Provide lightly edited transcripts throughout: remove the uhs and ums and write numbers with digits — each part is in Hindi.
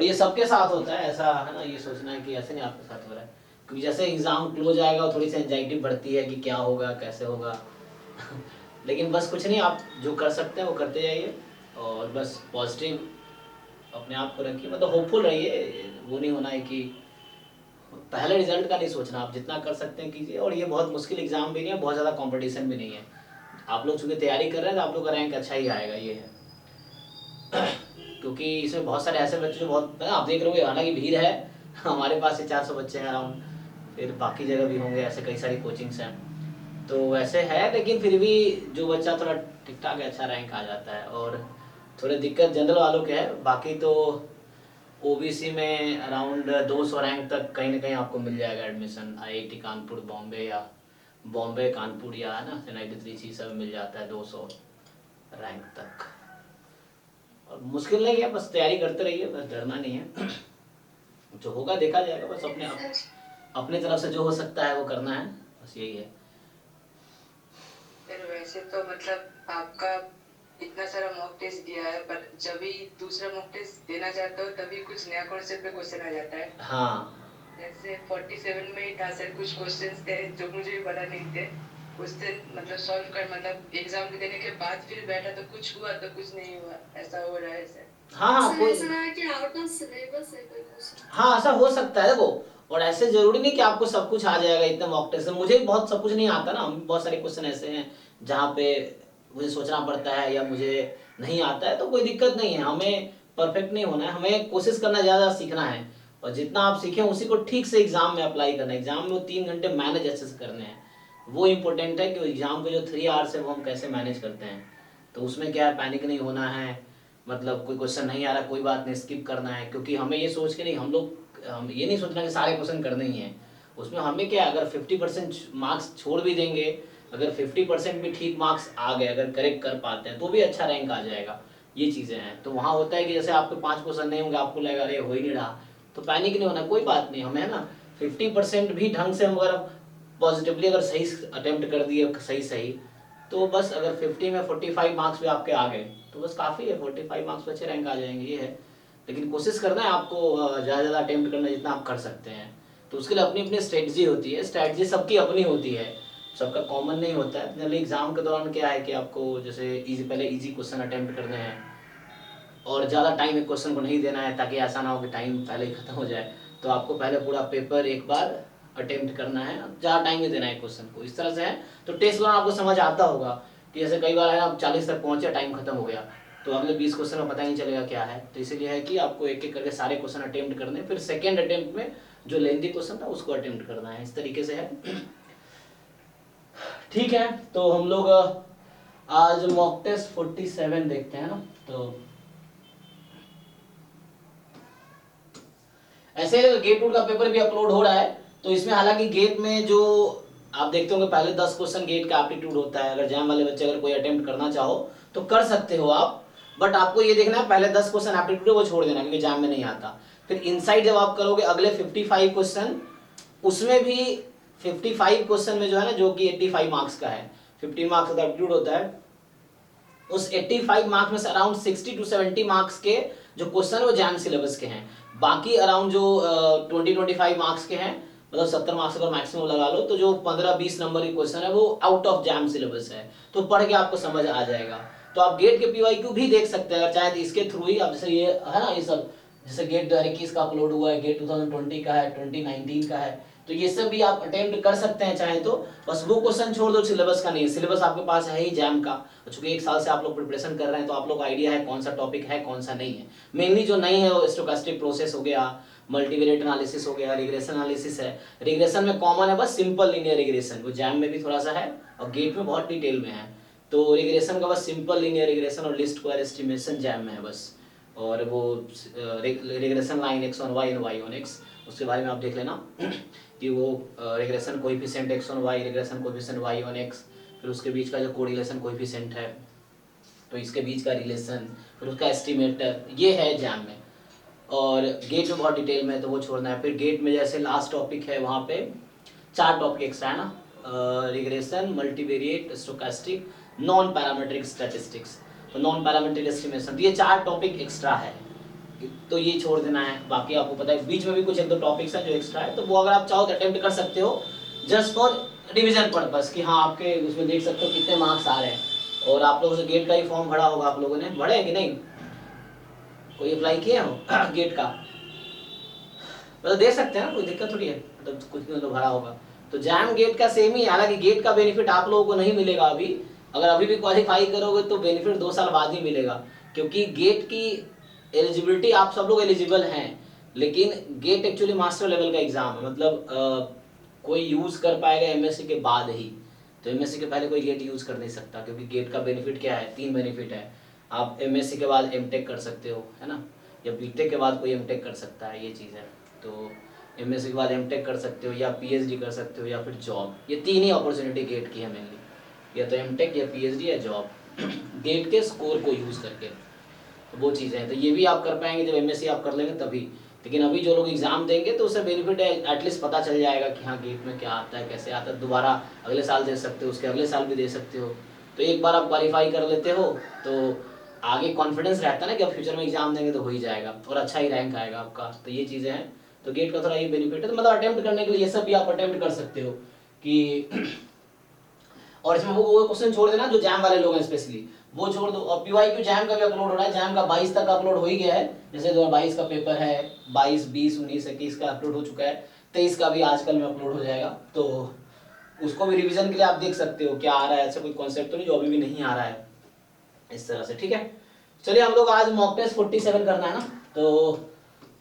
ये सबके साथ होता है ऐसा, है ना, ये सोचना है कि ऐसे नहीं आपके साथ हो रहा है, क्योंकि जैसे एग्ज़ाम क्लोज आएगा थोड़ी सी एंजाइटी बढ़ती है कि क्या होगा कैसे होगा। लेकिन बस कुछ नहीं, आप जो कर सकते हैं वो करते जाइए, और बस पॉजिटिव अपने आप को रखिए, मतलब होपफुल रहिए। वो नहीं होना है कि पहले रिजल्ट का नहीं सोचना, आप जितना कर सकते हैं कीजिए। और ये बहुत मुश्किल एग्ज़ाम भी नहीं है, बहुत ज़्यादा कंपटीशन भी नहीं है। आप लोग चूँकि तैयारी कर रहे हैं तो आप लोग का रैंक अच्छा ही आएगा, ये है। क्योंकि इसमें बहुत सारे ऐसे बच्चे जो बहुत, आप देख रहे होंगे, हालांकि भीड़ है, हमारे पास से 400 बच्चे हैं अराउंड, फिर बाकी जगह भी होंगे, ऐसे कई सारी कोचिंग्स हैं, तो वैसे है। लेकिन फिर भी जो बच्चा थोड़ा ठीक ठाक है, अच्छा रैंक आ जाता है। और थोड़ी दिक्कत जनरल वालों के है, बाकी तो ओबीसी में अराउंड 200 रैंक तक कहीं ना कहीं आपको मिल जाएगा एडमिशन, आईआईटी कानपुर बॉम्बे, या बॉम्बे कानपुर, या है ना NIT सब मिल जाता है 200 रैंक तक। और मुश्किल नहीं है, बस तैयारी करते रहिए, बस डरना नहीं है। जो होगा देखा जाएगा, बस अपने तरफ से जो हो सकता है वो करना है, बस यही है। फिर वैसे तो मतलब आपका इतना सारा मॉक टेस्ट दिया है, पर जब भी दूसरा मॉक टेस्ट देना चाहते हो तभी कुछ नया कॉन्सेप्ट पे क्वेश्चन आ जाता है। हाँ जैसे 47 में ही था सर, कुछ क्वेश्चंस थे जो मुझे भी पता नहीं थे। क्वेश्चन मतलब सॉल्व कर, मतलब एग्जाम देने के बाद फिर बैठा तो कुछ हुआ तो कुछ नहीं हुआ, ऐसा हो रहा है सर। हाँ हाँ, सर कोई ऐसा है कि आउट ऑफ सिलेबस है कोई क्वेश्चन। हाँ ऐसा हो सकता है देखो। और ऐसे जरूरी नहीं कि आपको सब कुछ आ जाएगा इतना मॉक टेस्ट से। मुझे भी बहुत सब कुछ नहीं आता ना, बहुत सारे क्वेश्चन ऐसे हैं जहाँ पे मुझे सोचना पड़ता है या मुझे नहीं आता है, तो कोई दिक्कत नहीं है। हमें परफेक्ट नहीं होना है, हमें कोशिश करना, ज़्यादा सीखना है। और जितना आप सीखें उसी को ठीक से एग्जाम में अप्लाई करना है। एग्जाम में वो 3 घंटे मैनेज अच्छे से करने हैं, वो इम्पोर्टेंट है कि एग्जाम के जो 3 आवर्स है वो हम कैसे मैनेज करते हैं। तो उसमें क्या है, पैनिक नहीं होना है, मतलब कोई क्वेश्चन नहीं आ रहा कोई बात नहीं, स्किप करना है। क्योंकि हमें ये सोच के नहीं, हम ये नहीं सोचना कि सारे क्वेश्चन करने ही हैं। उसमें हमें क्या है, अगर 50% मार्क्स छोड़ भी देंगे, अगर 50% भी ठीक मार्क्स आ गए, अगर करेक्ट कर पाते हैं तो भी अच्छा रैंक आ जाएगा। ये चीज़ें हैं। तो वहाँ होता है कि जैसे आपके 5 क्वेश्चन नहीं होंगे, आपको लगेगा अरे हो ही नहीं रहा, तो पैनिक नहीं होना, कोई बात नहीं। हमें है ना 50% भी ढंग से हम अगर पॉजिटिवली अगर सही अटेम्प्ट कर दिए, सही सही, तो बस अगर 50 में 45 मार्क्स भी आपके आ गए तो बस काफ़ी है। 45 मार्क्स पे अच्छे रैंक आ जाएंगे, ये है। लेकिन कोशिश करना है आपको, ज़्यादा ज़्यादा अटेम्प्ट करना जितना आप कर सकते हैं। तो उसके लिए अपनी अपनी स्ट्रेटजी होती है, स्ट्रेटजी सबकी अपनी होती है, सबका कॉमन नहीं होता है। जनरली एग्जाम के दौरान क्या है कि आपको जैसे पहले इजी क्वेश्चन अटेम्प्ट करने हैं, और ज़्यादा टाइम एक क्वेश्चन को नहीं देना है, ताकि ऐसा ना हो कि टाइम पहले ही खत्म हो जाए। तो आपको पहले पूरा पेपर एक बार अटेम्प्ट करना है, ज़्यादा टाइम नहीं देना है क्वेश्चन को, इस तरह से है। तो टेस्ट दौरान आपको समझ आता होगा कि जैसे कई बार है आप 40 तक पहुँचे, टाइम खत्म हो गया, तो अगले 20 क्वेश्चन में पता ही नहीं चलेगा क्या है। तो इसीलिए है कि आपको एक एक करके सारे क्वेश्चन अटेम्प्ट करने, फिर सेकेंड अटेम्प्ट में जो लेंथी क्वेश्चन था उसको अटेम्प्ट करना है, इस तरीके से है। ठीक है, तो हम लोग आज मॉक टेस्ट 47 देखते हैं ना। तो ऐसे गेट टूर का पेपर भी अपलोड हो रहा है, तो इसमें हालांकि गेट में जो आप देखते होंगे पहले 10 क्वेश्चन गेट का एप्टीट्यूड होता है। अगर जैम वाले बच्चे अगर कोई अटेम्प्ट करना चाहो तो कर सकते हो आप, बट आपको ये देखना है पहले 10 क्वेश्चन एप्टीट्यूड वो छोड़ देना, क्योंकि जैम में नहीं आता। फिर इनसाइड जब आप करोगे अगले 55 क्वेश्चन, उसमें भी 55 क्वेश्चन में जो है ना, जो कि 85 मार्क्स का है, 50 मार्क्स का एप्टीट्यूड होता है, उस 85 मार्क्स में से अराउंड 60 to 70 मार्क्स के जो क्वेश्चन है वो जैम सिलेबस के हैं। बाकी अराउंड जो 20-25 मार्क्स के हैं, मतलब 70 मार्क्स अगर मैक्सिमम लगा लो, तो जो 15-20 नंबर के क्वेश्चन है वो आउट ऑफ जैम सिलेबस है। तो पढ़ के आपको समझ आ जाएगा। तो आप गेट के पीवाईक्यू भी देख सकते हैं अगर चाहे तो इसके थ्रू ही। अब जैसे ये है ना, ये सब जैसे गेट 2021 का अपलोड हुआ है, गेट 2020 का है, 2019 का है, तो ये सब भी आप अटेम्प्ट कर सकते हैं चाहे तो। बस वो क्वेश्चन छोड़ दो सिलेबस का नहीं है, सिलेबस आपके पास है ही जैम का। चूंकि 1 साल से आप लोग प्रिपरेशन कर रहे हैं तो आप लोग को आइडिया है कौन सा टॉपिक है कौन सा नहीं है। मेनली जो नहीं है वो स्टोकेस्टिक प्रोसेस हो गया, मल्टीवेरिएट एनालिसिस हो गया, रिग्रेशन एनालिसिस है। रिग्रेशन में कॉमन है बस सिंपल लीनियर रिग्रेशन, वो जैम में भी थोड़ा सा है और गेट में बहुत डिटेल में है। तो रिग्रेशन का बस सिंपल लीनियर रिग्रेशन और लिस्ट स्क्वायर एस्टिमेशन जैम में है बस। और वो regression line x on y and y on x, उसके बारे में आप देख लेना कि वो regression coefficient x on y, regression coefficient y on x, फिर उसके बीच का जो कोरिलेशन कोएफिशिएंट है, तो इसके बीच का रिलेशन, फिर उसका एस्टिमेटर, ये है जैम में। और गेट में बहुत डिटेल में है तो वो छोड़ना है। फिर गेट में जैसे लास्ट टॉपिक है वहाँ पे 4 टॉपिक एक्स्ट्रा है ना, regression, multivariate, stochastic, non parametric statistics, तो नॉन पैरामीट्रिक एस्टिमेशन, तो ये 4 टॉपिक एक्स्ट्रा है। तो ये छोड़ देना है। बाकी आपको पता है बीच में भी कुछ एक दो टॉपिक्स हैं जो एक्स्ट्रा है, तो वो अगर आप चाहो तो अटेम्प्ट कर सकते हो जस्ट फॉर रिविजन पर्पस कि हाँ आपके उसमें देख सकते हो कितने मार्क्स आ रहे हैं। और आप लोगों से गेट का ही फॉर्म भरा होगा, आप लोगों ने भरे हैं कि नहीं, कोई अप्लाई किए हो गेट का, मतलब दे सकते हैं ना, कोई दिक्कत थोड़ी है, मतलब कुछ भी तो भरा होगा। तो जैम गेट का सेम ही है, हालांकि गेट का बेनिफिट आप लोगों को नहीं मिलेगा अभी, अगर अभी भी क्वालिफाई करोगे तो बेनिफिट 2 साल बाद ही मिलेगा, क्योंकि गेट की एलिजिबिलिटी आप सब लोग एलिजिबल हैं, लेकिन गेट एक्चुअली मास्टर लेवल का एग्जाम है, मतलब कोई यूज कर पाएगा एमएससी के बाद ही, तो एमएससी के पहले कोई गेट यूज कर नहीं सकता, क्योंकि गेट का बेनिफिट क्या है, 3 बेनिफिट है। आप एमएससी के बाद एमटेक कर सकते हो, है ना, या बीटेक के बाद कोई एमटेक कर सकता है, ये चीज़ है। तो एमएससी के बाद एमटेक कर सकते हो, या पीएचडी कर सकते हो, या फिर जॉब, ये 3 ही अपॉर्चुनिटी गेट की है मेनली, या तो एमटेक या पीएचडी या जॉब गेट के स्कोर को यूज़ करके, तो वो चीज़ें हैं। तो ये भी आप कर पाएंगे जब एमएससी आप कर लेंगे तभी, लेकिन अभी जो लोग एग्जाम देंगे तो उससे बेनिफिट है, एटलीस्ट पता चल जाएगा कि हाँ गेट में क्या आता है, कैसे आता है, दोबारा अगले साल दे सकते हो, उसके अगले साल भी दे सकते हो। तो एक बार आप क्वालिफाई कर लेते हो तो आगे कॉन्फिडेंस रहता है ना कि अब फ्यूचर में एग्जाम देंगे तो हो ही जाएगा और अच्छा ही रैंक आएगा आपका। तो ये चीज़ें हैं, तो गेट का थोड़ा ये बेनिफिट है। तो मतलब अटेम्प्ट करने के लिए ये सब भी आप अटेम्प्ट कर सकते हो कि और इसमें वो क्वेश्चन छोड़ देना जो जैम वाले लोग हैं स्पेशली, वो छोड़ दो। और पीवाईक्यू जैम का भी अपलोड हो रहा है, जैम का 22 तक अपलोड हो ही गया है, जैसे 2022 का पेपर है, 22, 20, 19, 21 का अपलोड हो चुका है, 23 का भी आजकल में अपलोड हो जाएगा। तो उसको भी रिवीजन के लिए आप देख सकते हो क्या आ रहा है, ऐसा कोई कॉन्सेप्ट तो नहीं जो अभी भी नहीं आ रहा है इस तरह से, ठीक है। चलिए हम लोग आज मॉक टेस्ट 47 करना है ना, तो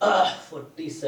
47